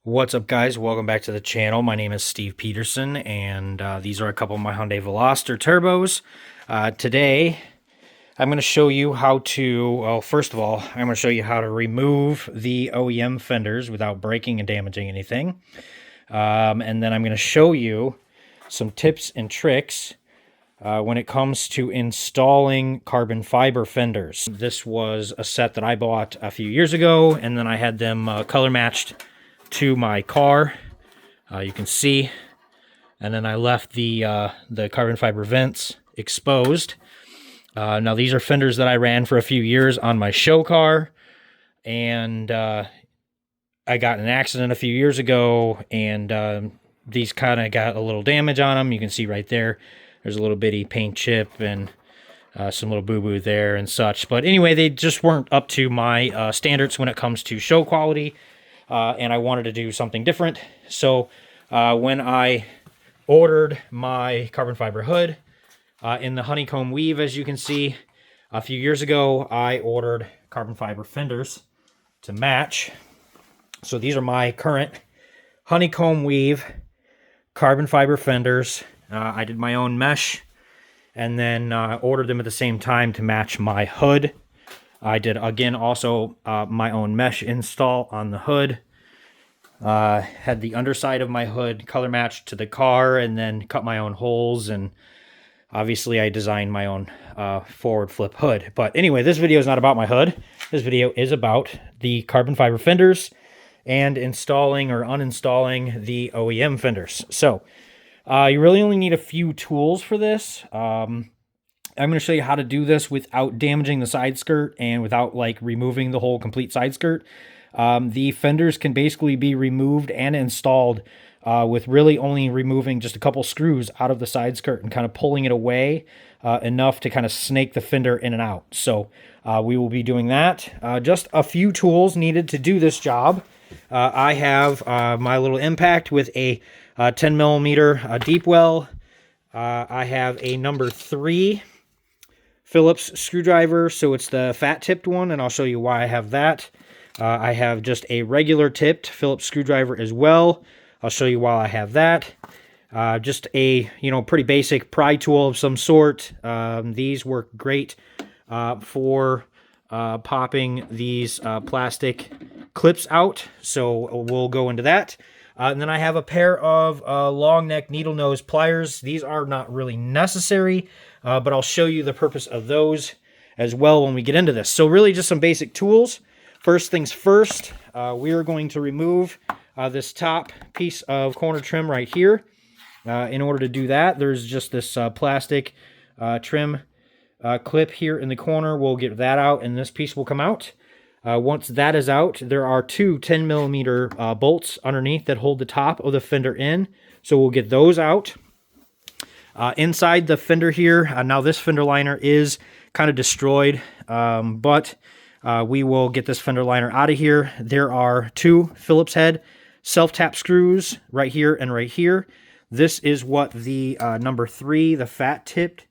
What's up, guys? Welcome back to the channel. My name is Steve Peterson, and these are a couple of my Hyundai Veloster Turbos. Today, I'm going to show you how to, well, first of all, I'm going to show you how to remove the OEM fenders without breaking and damaging anything. And then I'm going to show you some tips and tricks when it comes to installing carbon fiber fenders. This was a set that I bought a few years ago, and then I had them color matched to my car. You can see, and then I left the carbon fiber vents exposed. Now these are fenders that I ran for a few years on my show car, and I got in an accident a few years ago, and these kind of got a little damage on them. You can see right there, there's a little bitty paint chip and some little boo-boo there and such. But anyway, they just weren't up to my standards when it comes to show quality. And I wanted to do something different. So when I ordered my carbon fiber hood in the honeycomb weave, as you can see, a few years ago, I ordered carbon fiber fenders to match. So these are my current honeycomb weave carbon fiber fenders. I did my own mesh and then ordered them at the same time to match my hood. I did, again, also my own mesh install on the hood. Had the underside of my hood color matched to the car, and then cut my own holes, and obviously I designed my own forward flip hood. But anyway, this video is not about my hood. This video is about the carbon fiber fenders and installing or uninstalling the OEM fenders. So you really only need a few tools for this. I'm going to show you how to do this without damaging the side skirt and without like removing the whole complete side skirt. The fenders can basically be removed and installed with really only removing just a couple screws out of the side skirt and kind of pulling it away enough to kind of snake the fender in and out. So we will be doing that. Just a few tools needed to do this job. I have my little impact with a 10 millimeter deep well. I have a number 3 Phillips screwdriver, so it's the fat tipped one, and I'll show you why I have that. I have just a regular tipped Phillips screwdriver as well. I'll show you why I have that. Just a, pretty basic pry tool of some sort. These work great for popping these plastic clips out, so we'll go into that. And then I have a pair of long neck needle nose pliers. These are not really necessary, but I'll show you the purpose of those as well when we get into this. So really just some basic tools. First things first, we are going to remove this top piece of corner trim right here. In order to do that, there's just this plastic trim clip here in the corner. We'll get that out, and this piece will come out. Once that is out, there are 2 10 millimeter bolts underneath that hold the top of the fender in. So we'll get those out. Inside the fender here, now this fender liner is kind of destroyed, but we will get this fender liner out of here. There are 2 Phillips head self-tap screws right here and right here. This is what the number 3, the fat-tipped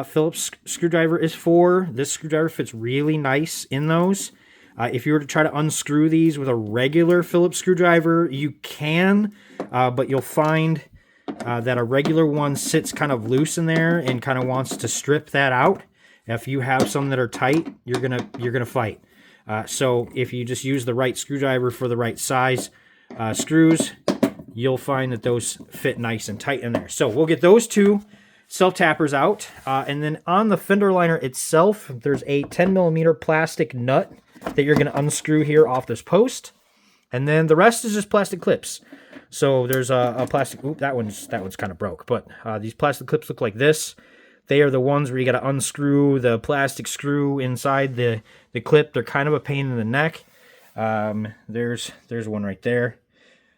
Phillips screwdriver is for. This screwdriver fits really nice in those. If you were to try to unscrew these with a regular Phillips screwdriver, you can, but you'll find that a regular one sits kind of loose in there and kind of wants to strip that out. If you have some that are tight, you're gonna fight. So if you just use the right screwdriver for the right size screws, you'll find that those fit nice and tight in there. So we'll get those 2 self-tappers out, and then on the fender liner itself, there's a 10 millimeter plastic nut that you're going to unscrew here off this post, and then the rest is just plastic clips. So there's a plastic, that one's kind of broke, but these plastic clips look like this. They are the ones where you got to unscrew the plastic screw inside the clip. They're kind of a pain in the neck. There's one right there.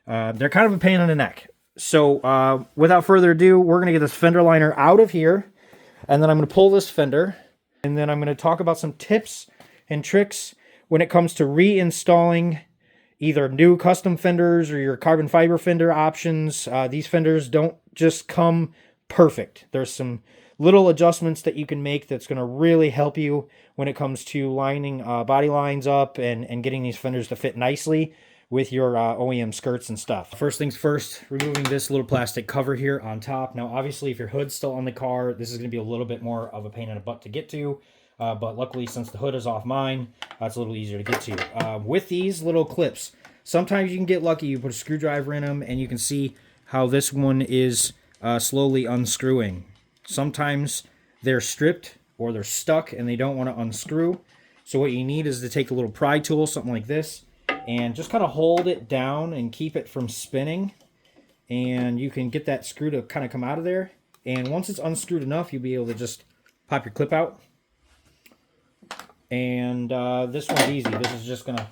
They're kind of a pain in the neck. So without further ado, we're going to get this fender liner out of here, and then I'm going to pull this fender, and then I'm going to talk about some tips and tricks when it comes to reinstalling either new custom fenders or your carbon fiber fender options. These fenders don't just come perfect. There's some little adjustments that you can make that's going to really help you when it comes to lining body lines up and getting these fenders to fit nicely with your OEM skirts and stuff. First things first, removing this little plastic cover here on top. Now, obviously, if your hood's still on the car, this is going to be a little bit more of a pain in the butt to get to. But luckily, since the hood is off mine, it's a little easier to get to. With these little clips, sometimes you can get lucky. You put a screwdriver in them, and you can see how this one is slowly unscrewing. Sometimes they're stripped or they're stuck, and they don't want to unscrew. So what you need is to take a little pry tool, something like this, and just kind of hold it down and keep it from spinning. And you can get that screw to kind of come out of there. And once it's unscrewed enough, you'll be able to just pop your clip out. And this one's easy. This is just gonna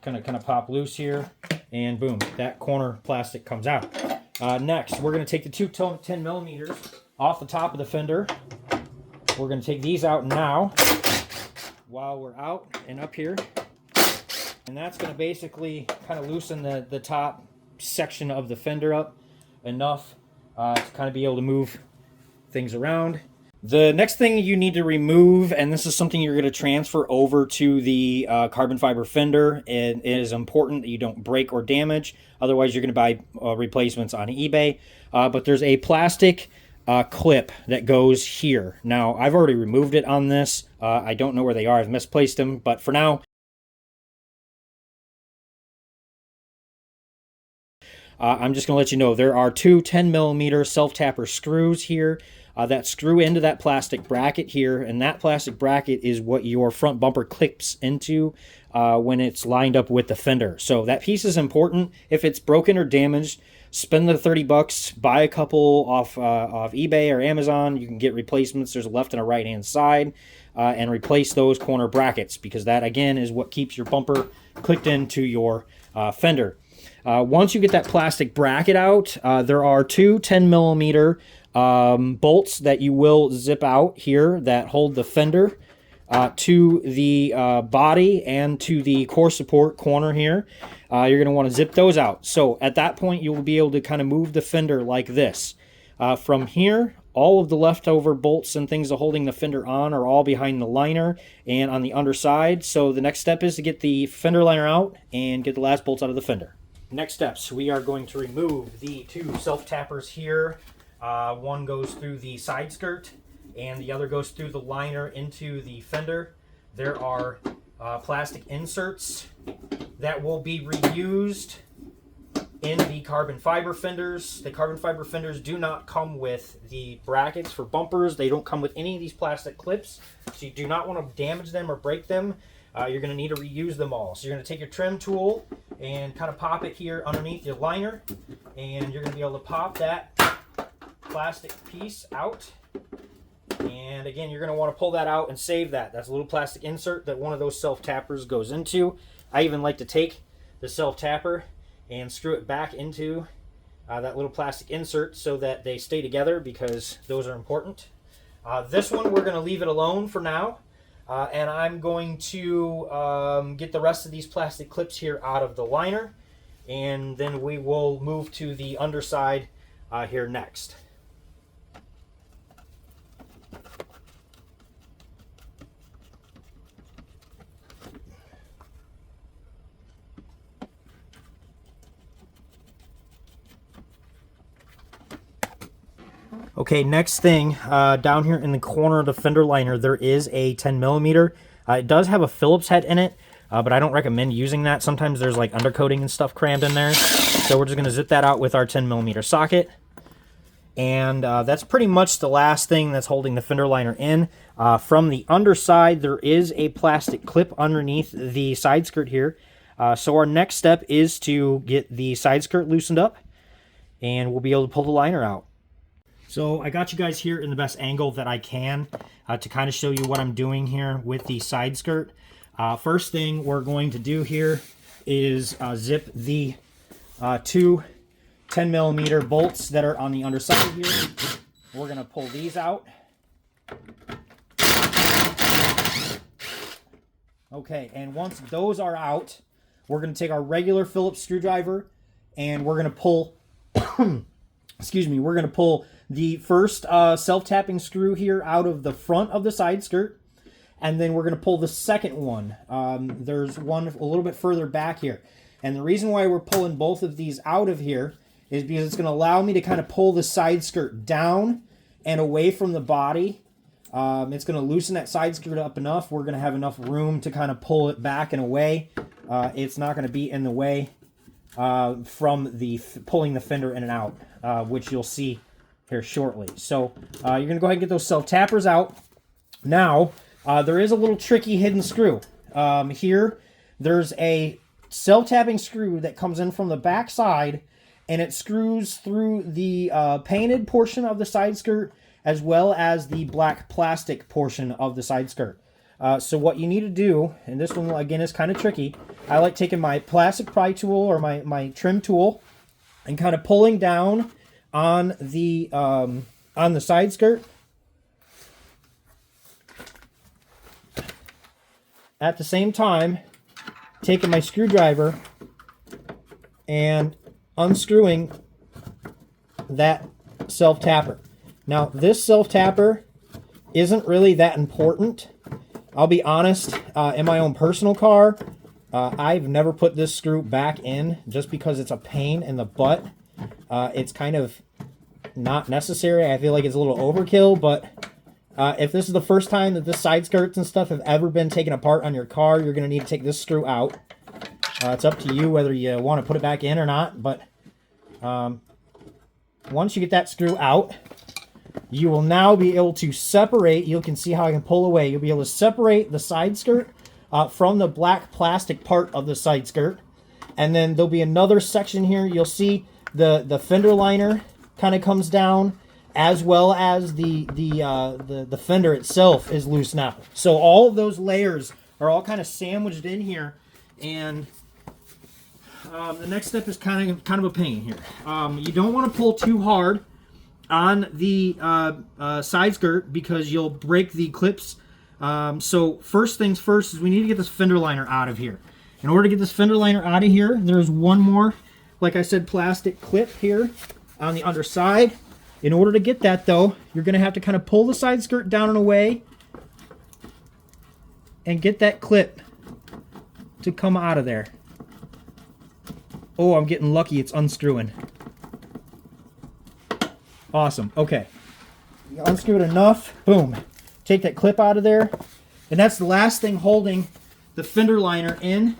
kind of pop loose here, and boom, that corner plastic comes out. Next, we're gonna take the two 10 millimeters off the top of the fender. We're gonna take these out now while we're out and up here, and that's gonna basically kind of loosen the top section of the fender up enough to kind of be able to move things around. The next thing you need to remove, and this is something you're going to transfer over to the carbon fiber fender, and it is important that you don't break or damage. Otherwise, you're going to buy replacements on eBay. But there's a plastic clip that goes here. Now, I've already removed it on this. I don't know where they are. I've misplaced them. But for now, I'm just going to let you know there are two 10 millimeter self-tapper screws here that screw into that plastic bracket here, and that plastic bracket is what your front bumper clips into when it's lined up with the fender. So that piece is important. If it's broken or damaged, spend the 30 bucks, buy a couple off eBay or Amazon. You can get replacements. There's a left and a right hand side, and replace those corner brackets, because that again is what keeps your bumper clicked into your fender. Once you get that plastic bracket out, there are two 10 millimeter bolts that you will zip out here that hold the fender to the body and to the core support corner here. You're going to want to zip those out. So at that point, you will be able to kind of move the fender like this. From here, all of the leftover bolts and things that holding the fender on are all behind the liner and on the underside. So the next step is to get the fender liner out and get the last bolts out of the fender. Next steps, we are going to remove the two self-tappers here. One goes through the side skirt and the other goes through the liner into the fender. There are plastic inserts that will be reused in the carbon fiber fenders. The carbon fiber fenders do not come with the brackets for bumpers. They don't come with any of these plastic clips, so you do not want to damage them or break them. You're going to need to reuse them all. So you're going to take your trim tool and kind of pop it here underneath your liner, and you're going to be able to pop that plastic piece out. And again, you're going to want to pull that out and save that. That's a little plastic insert that one of those self-tappers goes into. I even like to take the self-tapper and screw it back into that little plastic insert so that they stay together, because those are important. This one, we're going to leave it alone for now. And I'm going to get the rest of these plastic clips here out of the liner, and then we will move to the underside here next. Okay, next thing, down here in the corner of the fender liner, there is a 10 millimeter. It does have a Phillips head in it, but I don't recommend using that. Sometimes there's like undercoating and stuff crammed in there. So we're just going to zip that out with our 10 millimeter socket. And that's pretty much the last thing that's holding the fender liner in. From the underside, there is a plastic clip underneath the side skirt here. So our next step is to get the side skirt loosened up, and we'll be able to pull the liner out. So I got you guys here in the best angle that I can to kind of show you what I'm doing here with the side skirt. First thing we're going to do here is zip the two 10 millimeter bolts that are on the underside here. We're going to pull these out. Okay, and once those are out, we're going to take our regular Phillips screwdriver and we're going to pull, excuse me, we're going to pull the first self-tapping screw here out of the front of the side skirt, and then we're going to pull the second one. There's one a little bit further back here, And the reason why we're pulling both of these out of here is because it's going to allow me to kind of pull the side skirt down and away from the body. It's going to loosen that side skirt up enough. We're going to have enough room to kind of pull it back and away. It's not going to be in the way from the pulling the fender in and out, which you'll see here shortly. So you're going to go ahead and get those self-tappers out. Now, there is a little tricky hidden screw. Here, there's a self-tapping screw that comes in from the back side, and it screws through the painted portion of the side skirt as well as the black plastic portion of the side skirt. So what you need to do, and this one again is kind of tricky, I like taking my plastic pry tool or my trim tool and kind of pulling down on the side skirt. At the same time, taking my screwdriver and unscrewing that self-tapper. Now, this self-tapper isn't really that important. I'll be honest, in my own personal car, I've never put this screw back in just because it's a pain in the butt. It's kind of not necessary. I feel like it's a little overkill, but if this is the first time that this side skirts and stuff have ever been taken apart on your car, you're going to need to take this screw out. It's up to you whether you want to put it back in or not, but once you get that screw out, you will now be able to separate. You can see how I can pull away. You'll be able to separate the side skirt from the black plastic part of the side skirt. And then there'll be another section here. You'll see the fender liner kind of comes down, as well as the fender itself is loose now. So all of those layers are all kind of sandwiched in here, and the next step is kind of a pain here. You don't want to pull too hard on the side skirt because you'll break the clips. So first things first is we need to get this fender liner out of here. In order to get this fender liner out of here, there's one more, like I said, plastic clip here on the underside. In order to get that, though, you're going to have to kind of pull the side skirt down and away and get that clip to come out of there. Oh, I'm getting lucky. It's unscrewing. Awesome. Okay. You unscrew it enough. Boom. Take that clip out of there. And that's the last thing holding the fender liner in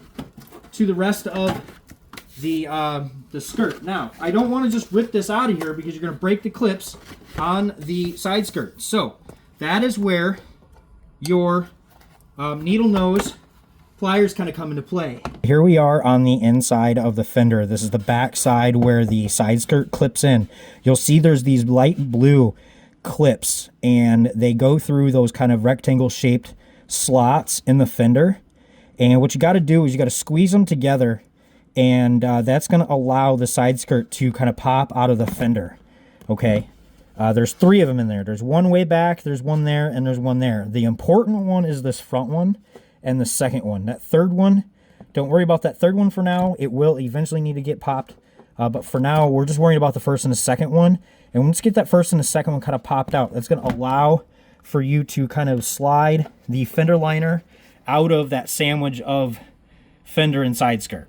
to the rest of the skirt. Now, I don't want to just rip this out of here because you're going to break the clips on the side skirt. So, that is where your needle nose pliers kind of come into play. Here we are on the inside of the fender. This is the back side where the side skirt clips in. You'll see there's these light blue clips, and they go through those kind of rectangle shaped slots in the fender. And what you got to do is you got to squeeze them together, and that's going to allow the side skirt to kind of pop out of the fender. Okay, there's 3 of them in there. There's one way back, there's one there, and there's one there. The important one is this front one and the second one. That third one, don't worry about that third one for now. It will eventually need to get popped, but for now we're just worrying about the first and the second one. And once you get that first and the second one kind of popped out, that's going to allow for you to kind of slide the fender liner out of that sandwich of fender and side skirt.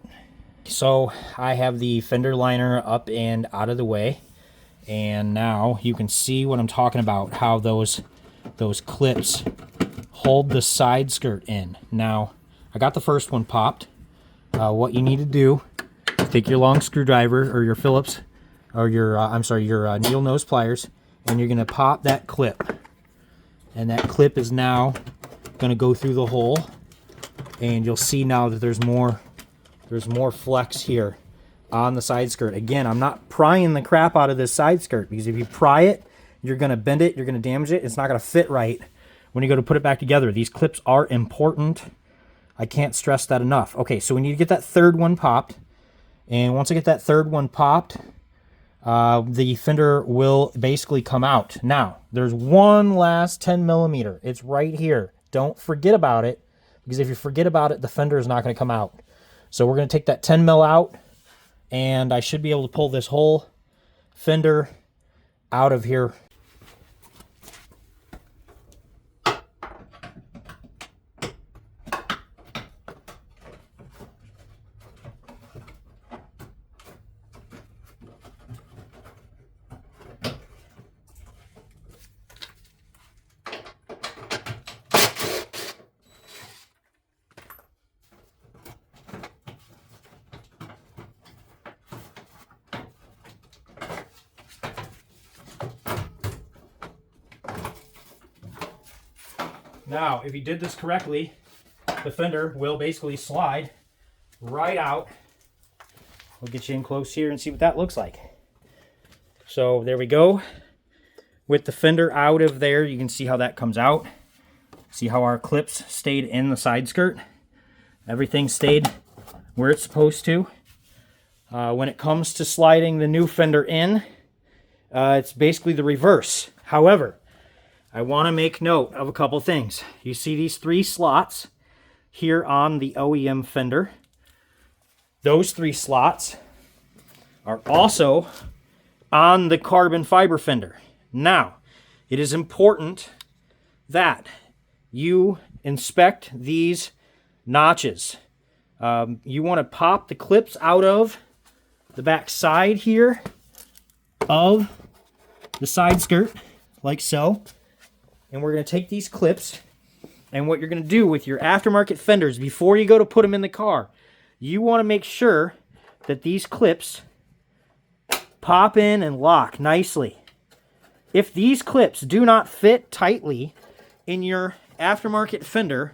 So I have the fender liner up and out of the way, and now you can see what I'm talking about, how those clips hold the side skirt in. Now, I got the first one popped. What you need to do, take your long screwdriver or your Phillips, or your needle nose pliers, and you're going to pop that clip. And that clip is now going to go through the hole, and you'll see now that there's more flex here on the side skirt. Again, I'm not prying the crap out of this side skirt, because if you pry it, you're going to bend it, you're going to damage it, it's not going to fit right when you go to put it back together. These clips are important. I can't stress that enough. Okay, so we need to get that third one popped, and once I get that third one popped, the fender will basically come out. Now, there's one last 10 millimeter. It's right here. Don't forget about it, because if you forget about it, the fender is not going to come out. So we're going to take that 10 mil out, and I should be able to pull this whole fender out of here. Now, if you did this correctly, the fender will basically slide right out. We'll get you in close here and see what that looks like. So there we go. With the fender out of there, you can see how that comes out. See how our clips stayed in the side skirt? Everything stayed where it's supposed to. When it comes to sliding the new fender in, it's basically the reverse. However, I want to make note of a couple things. You see these 3 slots here on the OEM fender. Those 3 slots are also on the carbon fiber fender. Now, it is important that you inspect these notches. You want to pop the clips out of the back side here of the side skirt, like so. And we're going to take these clips, and what you're going to do with your aftermarket fenders before you go to put them in the car, you want to make sure that these clips pop in and lock nicely. If these clips do not fit tightly in your aftermarket fender,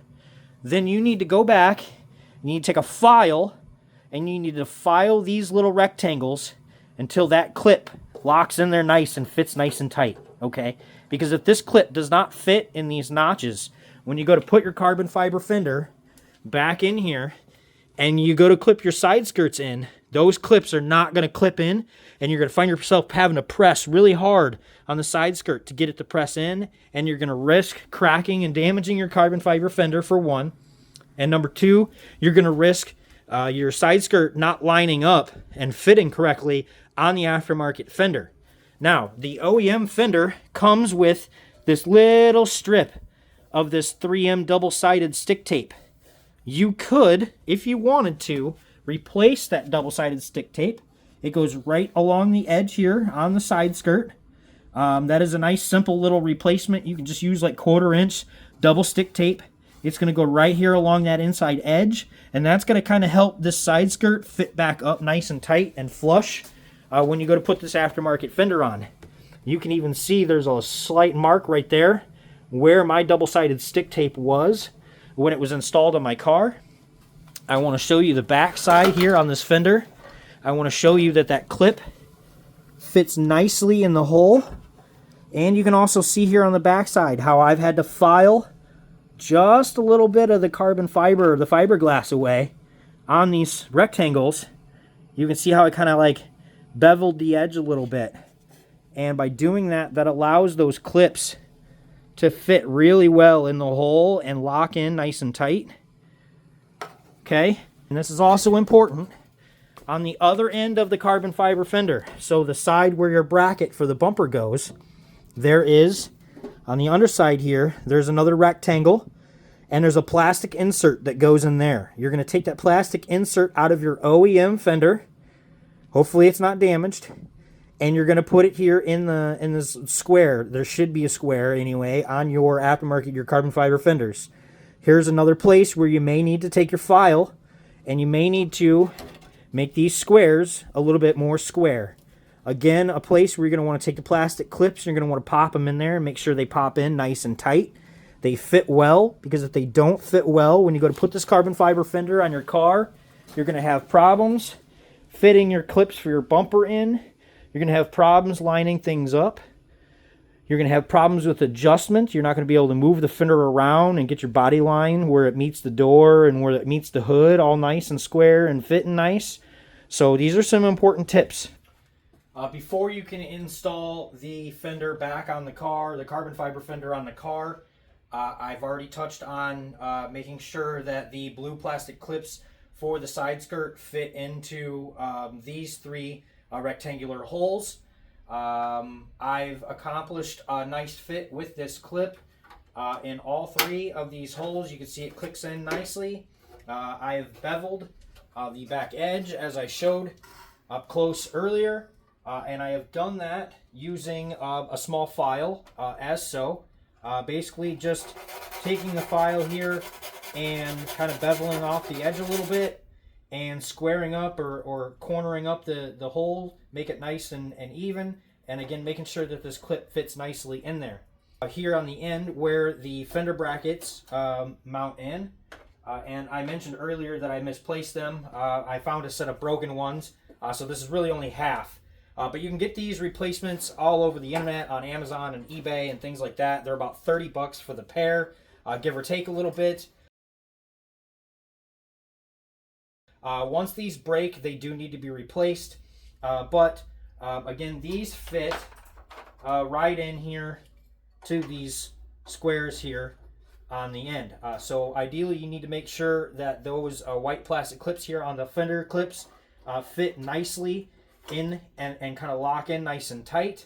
then you need to go back, you need to take a file, and you need to file these little rectangles until that clip locks in there nice and fits nice and tight, okay? Because if this clip does not fit in these notches, when you go to put your carbon fiber fender back in here, and you go to clip your side skirts in, those clips are not going to clip in, and you're going to find yourself having to press really hard on the side skirt to get it to press in, and you're going to risk cracking and damaging your carbon fiber fender, for one. And number 2, you're going to risk your side skirt not lining up and fitting correctly on the aftermarket fender. Now, the OEM fender comes with this little strip of this 3M double-sided stick tape. You could, if you wanted to, replace that double-sided stick tape. It goes right along the edge here on the side skirt. That is a nice, simple little replacement. You can just use like 1/4-inch double stick tape. It's going to go right here along that inside edge, and that's going to kind of help this side skirt fit back up nice and tight and flush when you go to put this aftermarket fender on. You can even see there's a slight mark right there where my double-sided stick tape was when it was installed on my car. I want to show you the back side here on this fender. I want to show you that that clip fits nicely in the hole. And you can also see here on the back side how I've had to file just a little bit of the carbon fiber, the fiberglass away on these rectangles. You can see how I kind of like beveled the edge a little bit. And by doing that, that allows those clips to fit really well in the hole and lock in nice and tight. Okay, and this is also important on the other end of the carbon fiber fender. So the side where your bracket for the bumper goes, there is, on the underside here, there's another rectangle, and there's a plastic insert that goes in there. You're going to take that plastic insert out of your OEM fender. Hopefully it's not damaged. And you're going to put it here in this square. There should be a square anyway on your aftermarket, your carbon fiber fenders. Here's another place where you may need to take your file, and you may need to make these squares a little bit more square. Again, a place where you're going to want to take the plastic clips, you're going to want to pop them in there and make sure they pop in nice and tight. They fit well, because if they don't fit well, when you go to put this carbon fiber fender on your car, you're going to have problems fitting your clips for your bumper in. You're going to have problems lining things up. You're going to have problems with adjustment. You're not going to be able to move the fender around and get your body line where it meets the door and where it meets the hood all nice and square and fitting nice. So these are some important tips. Before you can install the fender back on the car, the carbon fiber fender on the car, I've already touched on making sure that the blue plastic clips for the side skirt fit into these 3 rectangular holes. I've accomplished a nice fit with this clip in all 3 of these holes. You can see it clicks in nicely. I've beveled the back edge as I showed up close earlier, and I have done that using a small file as so. Basically just taking the file here and kind of beveling off the edge a little bit and squaring up or cornering up the hole, make it nice and even, and again making sure that this clip fits nicely in there. Here on the end where the fender brackets mount in. And I mentioned earlier that I misplaced them. I found a set of broken ones, so this is really only half. But you can get these replacements all over the internet, on Amazon and eBay and things like that. They're about 30 bucks for the pair, give or take a little bit. Once these break, they do need to be replaced. But again, these fit right in here to these squares here on the end. So ideally you need to make sure that those white plastic clips here on the fender clips fit nicely in and kind of lock in nice and tight.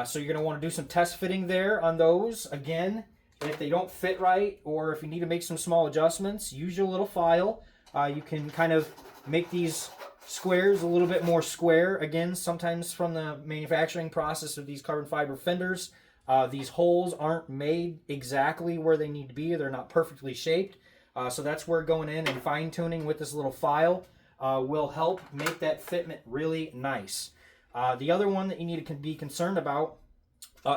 So you're going to want to do some test fitting there on those. Again, if they don't fit right, or if you need to make some small adjustments, use your little file. You can kind of make these squares a little bit more square. Again, sometimes from the manufacturing process of these carbon fiber fenders, these holes aren't made exactly where they need to be. They're not perfectly shaped. So that's where going in and fine tuning with this little file will help make that fitment really nice. The other one that you need to be concerned about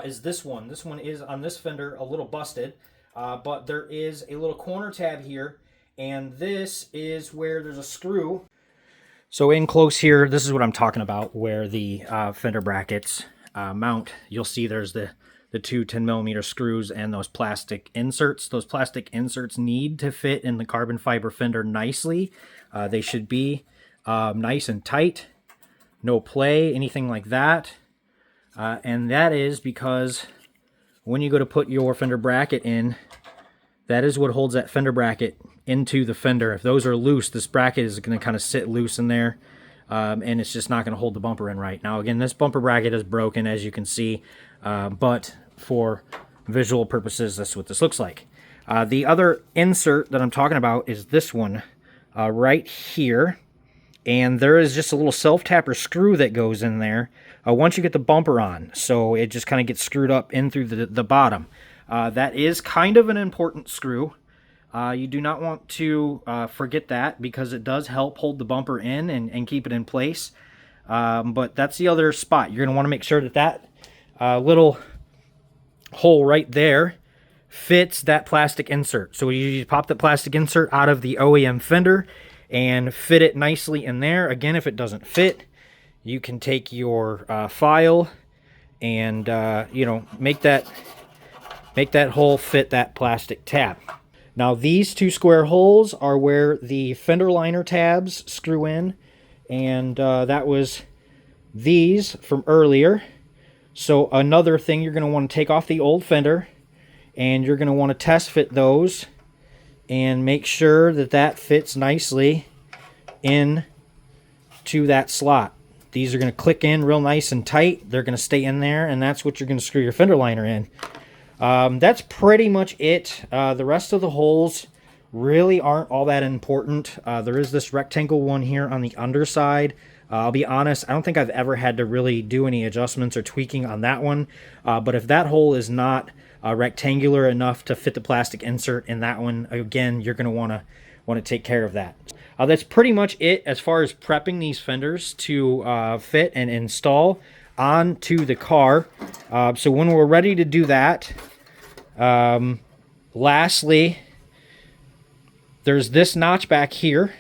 is this one. This one is on this fender a little busted, but there is a little corner tab here, and this is where there's a screw. So in close here, this is what I'm talking about, where the fender brackets mount. You'll see there's the two 10mm screws and those plastic inserts. Those plastic inserts need to fit in the carbon fiber fender nicely. They should be nice and tight, no play, anything like that. And that is because when you go to put your fender bracket in, that is what holds that fender bracket into the fender. If those are loose, this bracket is going to kind of sit loose in there, and it's just not going to hold the bumper in right. Now again, this bumper bracket is broken, as you can see, but for visual purposes, that's what this looks like. The other insert that I'm talking about is this one right here, and there is just a little self-tapper screw that goes in there once you get the bumper on, so it just kind of gets screwed up in through the bottom. That is kind of an important screw. You do not want to forget that, because it does help hold the bumper in and keep it in place. But that's the other spot. You're going to want to make sure that little hole right there fits that plastic insert. So you pop the plastic insert out of the OEM fender and fit it nicely in there. Again, if it doesn't fit, you can take your file and make that hole fit that plastic tab. Now these two square holes are where the fender liner tabs screw in, and that was these from earlier. So another thing, you're going to want to take off the old fender, and you're going to want to test fit those and make sure that that fits nicely in to that slot. These are going to click in real nice and tight. They're going to stay in there, and that's what you're going to screw your fender liner in. That's pretty much it. The rest of the holes really aren't all that important. There is this rectangle one here on the underside. I'll be honest, I don't think I've ever had to really do any adjustments or tweaking on that one. But if that hole is not rectangular enough to fit the plastic insert in that one, again, you're going to want to take care of that. That's pretty much it as far as prepping these fenders to fit and install onto the car. So when we're ready to do that, lastly, there's this notch back here,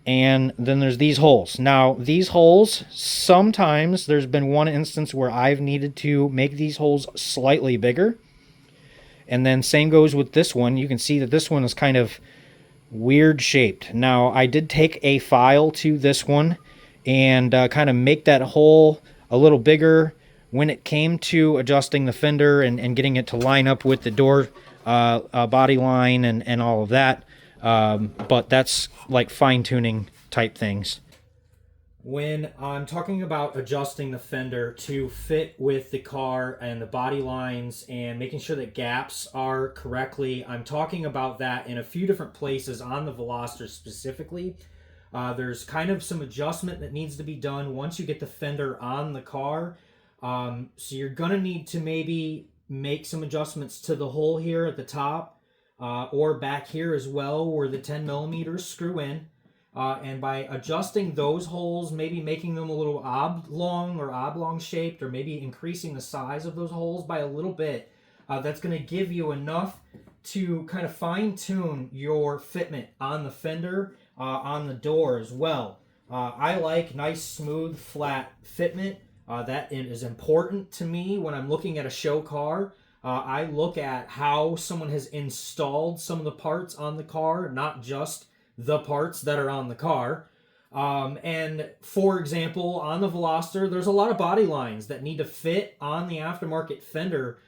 and then there's these holes. Now these holes, sometimes there's been one instance where I've needed to make these holes slightly bigger, and then same goes with this one. You can see that this one is kind of weird shaped. Now I did take a file to this one and kind of make that hole a little bigger when it came to adjusting the fender and getting it to line up with the door body line and all of that. But that's like fine-tuning type things. When I'm talking about adjusting the fender to fit with the car and the body lines and making sure that gaps are correctly, I'm talking about that in a few different places on the Veloster specifically. There's kind of some adjustment that needs to be done once you get the fender on the car. So you're gonna need to maybe make some adjustments to the hole here at the top, or back here as well, where the 10mm screw in. And by adjusting those holes, maybe making them a little oblong shaped, or maybe increasing the size of those holes by a little bit, that's going to give you enough to kind of fine tune your fitment on the fender, on the door as well. I like nice, smooth, flat fitment. That is important to me when I'm looking at a show car. I look at how someone has installed some of the parts on the car, not just the parts that are on the car. And for example, on the Veloster, there's a lot of body lines that need to fit on the aftermarket fender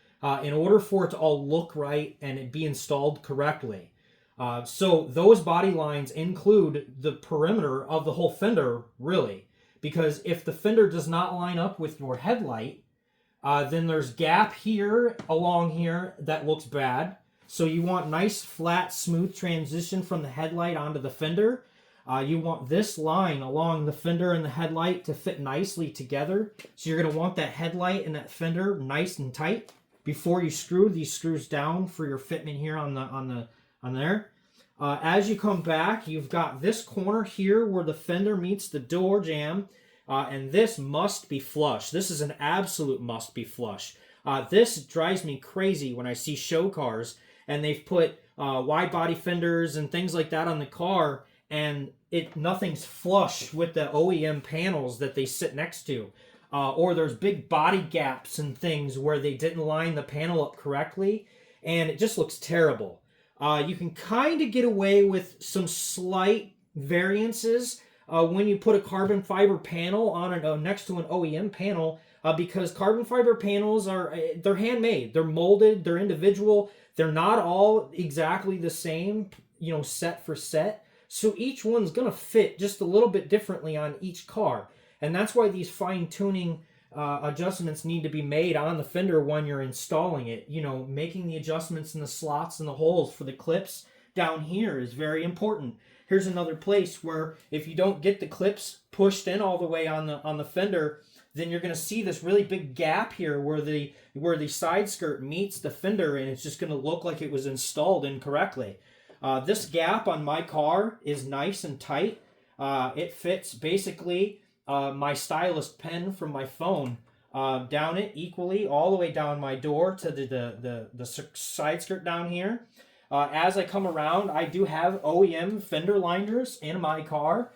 in order for it to all look right and it be installed correctly. So those body lines include the perimeter of the whole fender, really. Because if the fender does not line up with your headlight, then there's gap here along here that looks bad. So you want nice, flat, smooth transition from the headlight onto the fender. You want this line along the fender and the headlight to fit nicely together. So you're going to want that headlight and that fender nice and tight before you screw these screws down for your fitment here on there. As you come back, you've got this corner here where the fender meets the door jamb, and this must be flush. This is an absolute must be flush. This drives me crazy when I see show cars and they've put wide body fenders and things like that on the car, and nothing's flush with the OEM panels that they sit next to. Or there's big body gaps and things where they didn't line the panel up correctly, and it just looks terrible. You can kind of get away with some slight variances when you put a carbon fiber panel on next to an OEM panel, because carbon fiber panels they're handmade, they're molded, they're individual, they're not all exactly the same, set for set. So each one's gonna fit just a little bit differently on each car, and that's why these fine-tuning adjustments need to be made on the fender when you're installing it. Making the adjustments in the slots and the holes for the clips down here is very important. Here's another place where if you don't get the clips pushed in all the way on the fender, then you're going to see this really big gap here where the side skirt meets the fender, and it's just going to look like it was installed incorrectly. This gap on my car is nice and tight. It fits basically my stylus pen from my phone down it equally all the way down my door to the side skirt down here. As I come around, I do have OEM fender liners in my car.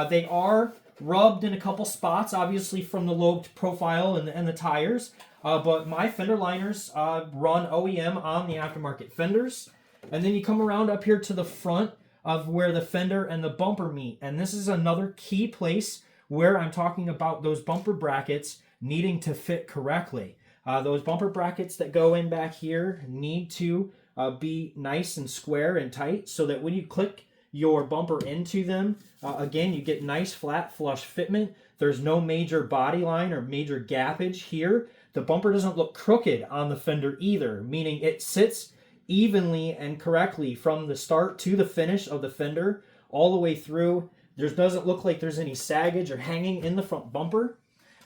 They are rubbed in a couple spots, obviously from the lobed profile and the tires, but my fender liners run OEM on the aftermarket fenders. And then you come around up here to the front of where the fender and the bumper meet, and this is another key place where I'm talking about those bumper brackets needing to fit correctly. Those bumper brackets that go in back here need to be nice and square and tight so that when you click your bumper into them, again, you get nice, flat, flush fitment. There's no major body line or major gappage here. The bumper doesn't look crooked on the fender either, meaning it sits evenly and correctly from the start to the finish of the fender all the way through. There doesn't look like there's any saggage or hanging in the front bumper.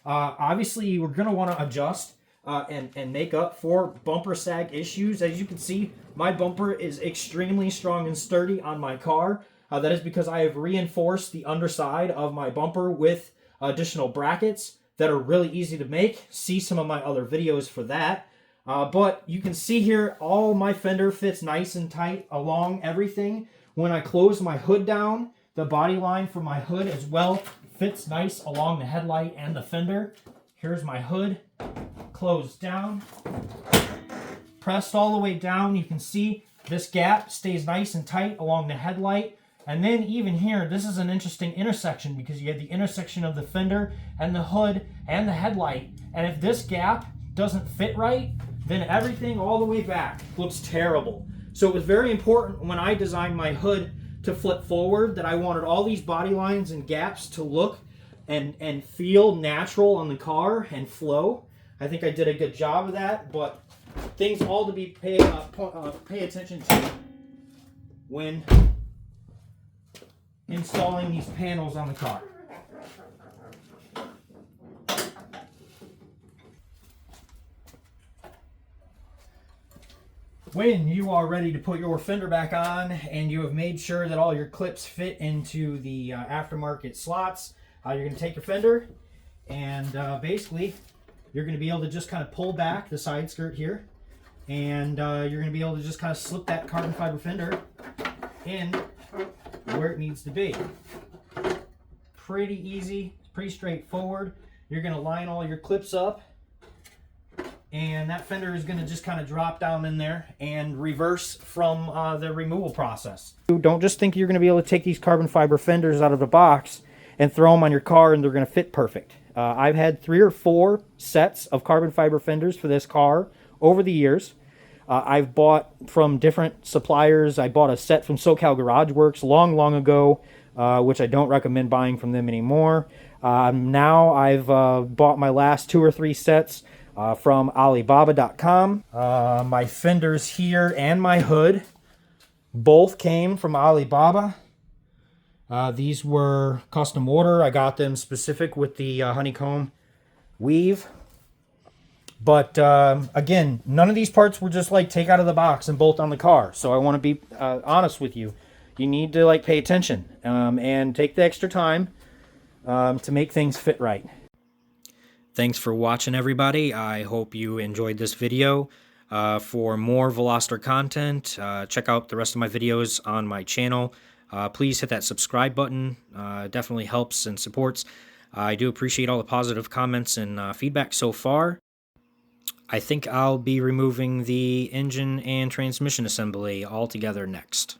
Obviously, we're going to want to adjust and make up for bumper sag issues. As you can see, my bumper is extremely strong and sturdy on my car. That is because I have reinforced the underside of my bumper with additional brackets that are really easy to make. See some of my other videos for that. But you can see here, all my fender fits nice and tight along everything. When I close my hood down, the body line for my hood as well fits nice along the headlight and the fender. Here's my hood, closed down, pressed all the way down. You can see this gap stays nice and tight along the headlight. And then even here, this is an interesting intersection because you have the intersection of the fender and the hood and the headlight. And if this gap doesn't fit right, then everything all the way back looks terrible. So it was very important when I designed my hood to flip forward that I wanted all these body lines and gaps to look and feel natural on the car and flow. I think I did a good job of that, but things all to be pay attention to when installing these panels on the car. When you are ready to put your fender back on and you have made sure that all your clips fit into the aftermarket slots, you're going to take your fender and basically you're going to be able to just kind of pull back the side skirt here and you're going to be able to just kind of slip that carbon fiber fender in where it needs to be. Pretty easy, pretty straightforward. You're going to line all your clips up, and that fender is going to just kind of drop down in there and reverse from the removal process. Don't just think you're going to be able to take these carbon fiber fenders out of the box and throw them on your car and they're going to fit perfect. I've had 3 or 4 sets of carbon fiber fenders for this car over the years. I've bought from different suppliers. I bought a set from SoCal Garage Works long ago, which I don't recommend buying from them anymore. Now I've bought my last 2 or 3 sets from Alibaba.com. My fenders here and my hood both came from Alibaba. These were custom order. I got them specific with the honeycomb weave. But again, none of these parts were just like take out of the box and bolt on the car. So I want to be honest with you. You need to like pay attention and take the extra time to make things fit right. Thanks for watching, everybody. I hope you enjoyed this video. For more Veloster content, check out the rest of my videos on my channel. Please hit that subscribe button. It definitely helps and supports. I do appreciate all the positive comments and feedback so far. I think I'll be removing the engine and transmission assembly altogether next.